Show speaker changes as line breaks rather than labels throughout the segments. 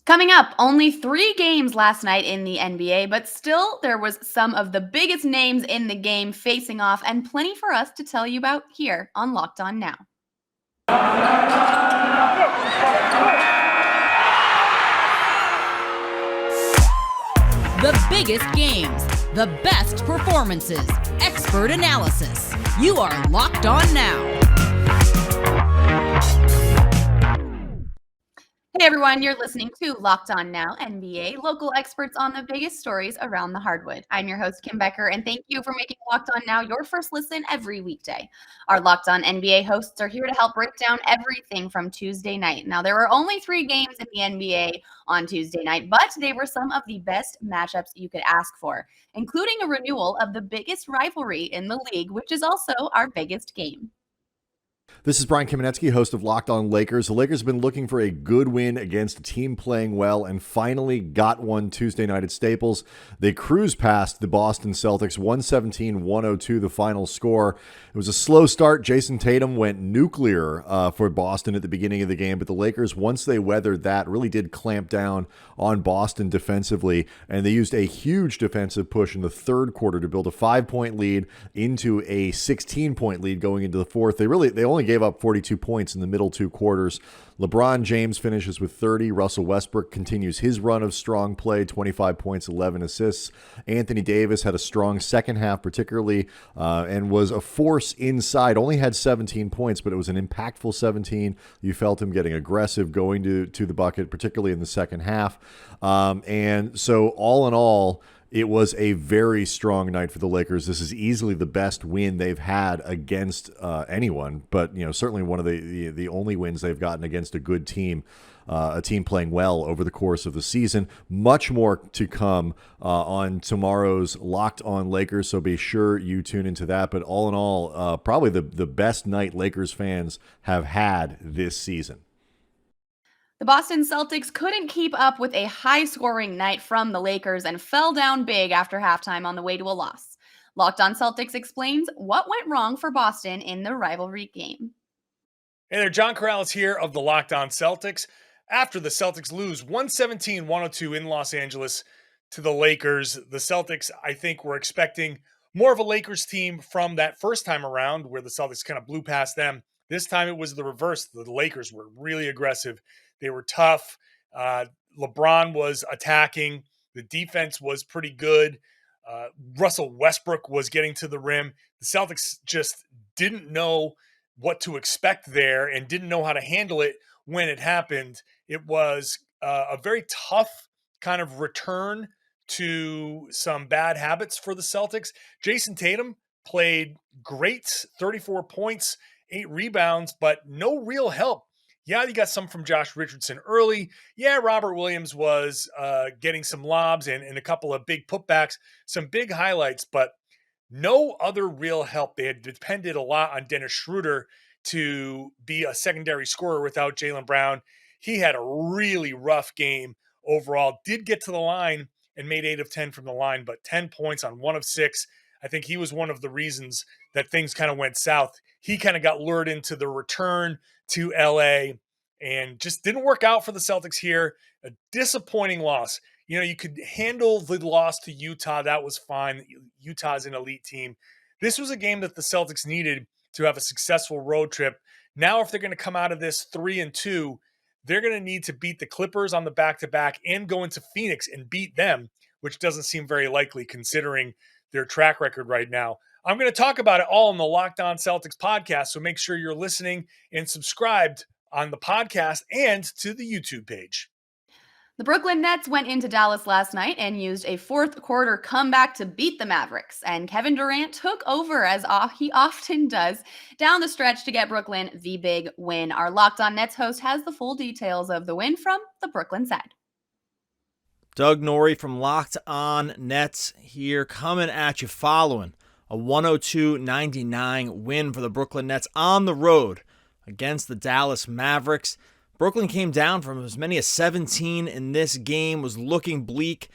Coming up, only 3 games last night in the NBA, but still there was some of the biggest names in the game facing off and plenty for us to tell you about here on Locked On Now.
The biggest games, the best performances, expert analysis. You are Locked On Now.
Hey everyone, you're listening to Locked On Now NBA, local experts on the biggest stories around the hardwood. I'm your host, Kim Becker, and thank you for making Locked On Now your first listen every weekday. Our Locked On NBA hosts are here to help break down everything from Tuesday night. Now, there were only 3 games in the NBA on Tuesday night, but they were some of the best matchups you could ask for, including a renewal of the biggest rivalry in the league, which is also our biggest game.
This is Brian Kamenetsky, host of Locked On Lakers. The Lakers have been looking for a good win against a team playing well and finally got one Tuesday night at Staples. They cruised past the Boston Celtics, 117-102 the final score. It was a slow start. Jason Tatum went nuclear for Boston at the beginning of the game, but the Lakers, once they weathered that, really did clamp down on Boston defensively, and they used a huge defensive push in the third quarter to build a 5-point lead into a 16-point lead going into the fourth. They only gave up 42 points in the middle 2 quarters. LeBron James finishes with 30. Russell Westbrook continues his run of strong play, 25 points, 11 assists. Anthony Davis had a strong second half particularly and was a force inside. Only had 17 points, but it was an impactful 17. You felt him getting aggressive, going to the bucket, particularly in the second half. And so all in all, it was a very strong night for the Lakers. This is easily the best win they've had against anyone, but certainly one of the only wins they've gotten against a good team, a team playing well over the course of the season. Much more to come on tomorrow's Locked On Lakers, so be sure you tune into that. But all in all, probably the best night Lakers fans have had this season.
The Boston Celtics couldn't keep up with a high-scoring night from the Lakers and fell down big after halftime on the way to a loss. Locked On Celtics explains what went wrong for Boston in the rivalry game.
Hey there, John Corrales here of the Locked On Celtics. After the Celtics lose 117-102 in Los Angeles to the Lakers, the Celtics, I think, were expecting more of a Lakers team from that first time around where the Celtics kind of blew past them. This time it was the reverse. The Lakers were really aggressive. They were tough. LeBron was attacking. The defense was pretty good. Russell Westbrook was getting to the rim. The Celtics just didn't know what to expect there and didn't know how to handle it when it happened. It was a very tough kind of return to some bad habits for the Celtics. Jason Tatum played great, 34 points, 8 rebounds, but no real help. Yeah, you got some from Josh Richardson early. Yeah, Robert Williams was getting some lobs and a couple of big putbacks, some big highlights, but no other real help. They had depended a lot on Dennis Schroeder to be a secondary scorer without Jaylen Brown. He had a really rough game overall. Did get to the line and made 8 of 10 from the line, but 10 points on 1 of 6. I think he was one of the reasons that things kind of went south. He kind of got lured into the return to LA and just didn't work out for the Celtics here. A disappointing loss. You could handle the loss to Utah. That was fine. Utah's an elite team. This was a game that the Celtics needed to have a successful road trip. Now, if they're going to come out of this 3-2, they're going to need to beat the Clippers on the back-to-back and go into Phoenix and beat them, which doesn't seem very likely considering their track record right now. I'm going to talk about it all in the Locked On Celtics podcast, so make sure you're listening and subscribed on the podcast and to the YouTube page.
The Brooklyn Nets went into Dallas last night and used a fourth quarter comeback to beat the Mavericks, and Kevin Durant took over, as he often does, down the stretch to get Brooklyn the big win. Our Locked On Nets host has the full details of the win from the Brooklyn side.
Doug Norrie from Locked On Nets here, coming at you following a 102-99 win for the Brooklyn Nets on the road against the Dallas Mavericks. Brooklyn came down from as many as 17 in this game, was looking bleak,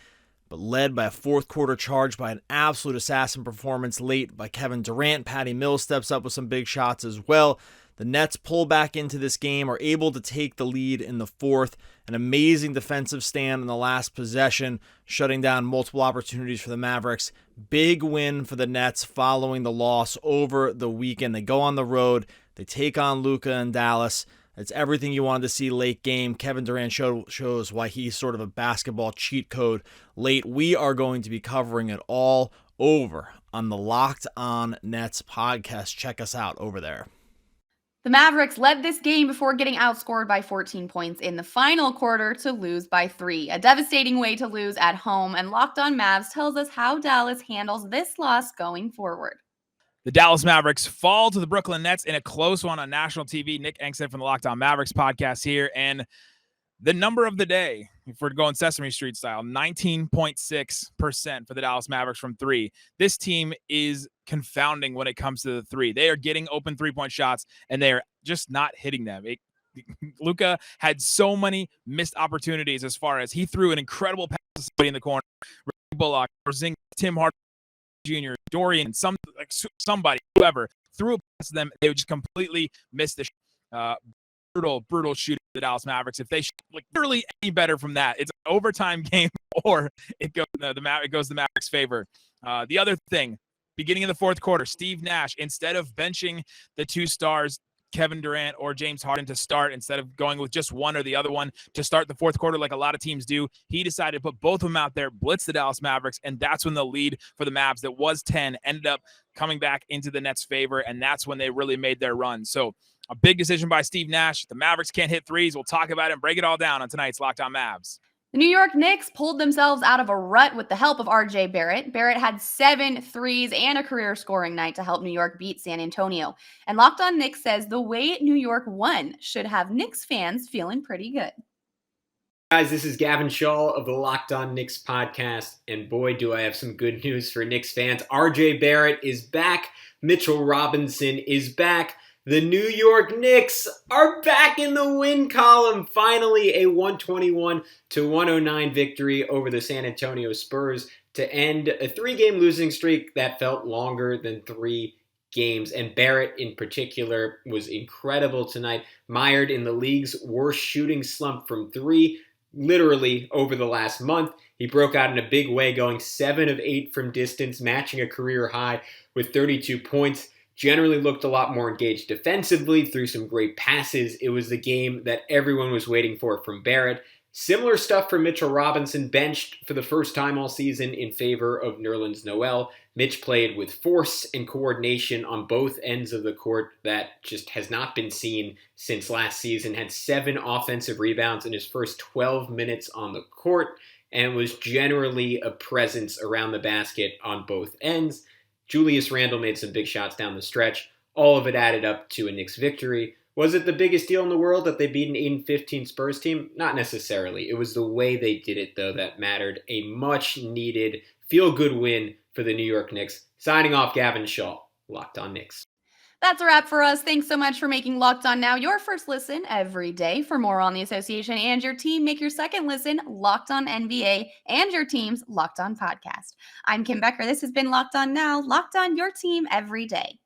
but led by a fourth quarter charge by an absolute assassin performance late by Kevin Durant. Patty Mills steps up with some big shots as well. The Nets pull back into this game, are able to take the lead in the fourth. An amazing defensive stand in the last possession, shutting down multiple opportunities for the Mavericks. Big win for the Nets following the loss over the weekend. They go on the road. They take on Luka in Dallas. It's everything you wanted to see late game. Kevin Durant shows why he's sort of a basketball cheat code late. We are going to be covering it all over on the Locked On Nets podcast. Check us out over there.
The Mavericks led this game before getting outscored by 14 points in the final quarter to lose by 3. A devastating way to lose at home, and Locked On Mavs tells us how Dallas handles this loss going forward.
The Dallas Mavericks fall to the Brooklyn Nets in a close one on national TV. Nick Engstead from the Locked On Mavericks podcast here. And the number of the day, if we're going Sesame Street style, 19.6% for the Dallas Mavericks from three. This team is confounding when it comes to the three. They are getting open three-point shots, and they are just not hitting them. Luka had so many missed opportunities as far as he threw an incredible pass to somebody in the corner. Bullock, Porzingis, Tim Hardaway Jr., Dorian, somebody, whoever, threw a pass to them. They would just completely miss the brutal shooting of the Dallas Mavericks. If they shoot literally any better from that, it's an overtime game, or it goes the Mavericks' favor. The other thing, beginning of the fourth quarter, Steve Nash, instead of benching the two stars, Kevin Durant or James Harden, to start, instead of going with just one or the other one to start the fourth quarter like a lot of teams do, he decided to put both of them out there, blitz the Dallas Mavericks, and that's when the lead for the Mavs that was 10 ended up coming back into the Nets' favor, and that's when they really made their run. So a big decision by Steve Nash. The Mavericks can't hit threes. We'll talk about it and break it all down on tonight's Locked On Mavs.
The New York Knicks pulled themselves out of a rut with the help of R.J. Barrett. Barrett had 7 threes and a career scoring night to help New York beat San Antonio. And Locked On Knicks says the way New York won should have Knicks fans feeling pretty good.
Guys, this is Gavin Shaw of the Locked On Knicks podcast, and boy, do I have some good news for Knicks fans. R.J. Barrett is back. Mitchell Robinson is back. The New York Knicks are back in the win column. Finally, a 121-109 victory over the San Antonio Spurs to end a 3-game losing streak that felt longer than 3 games. And Barrett in particular was incredible tonight, mired in the league's worst shooting slump from 3, literally over the last month. He broke out in a big way, going 7 of 8 from distance, matching a career high with 32 points. Generally looked a lot more engaged defensively, threw some great passes. It was the game that everyone was waiting for from Barrett. Similar stuff for Mitchell Robinson, benched for the first time all season in favor of Nerlens Noel. Mitch played with force and coordination on both ends of the court that just has not been seen since last season. Had 7 offensive rebounds in his first 12 minutes on the court, and was generally a presence around the basket on both ends. Julius Randle made some big shots down the stretch. All of it added up to a Knicks victory. Was it the biggest deal in the world that they beat an 8-15 Spurs team? Not necessarily. It was the way they did it, though, that mattered. A much-needed feel-good win for the New York Knicks. Signing off, Gavin Shaw, Locked On Knicks.
That's a wrap for us. Thanks so much for making Locked On Now your first listen every day. For more on the association and your team, make your second listen Locked On NBA and your team's Locked On podcast. I'm Kim Becker. This has been Locked On Now, Locked On your team every day.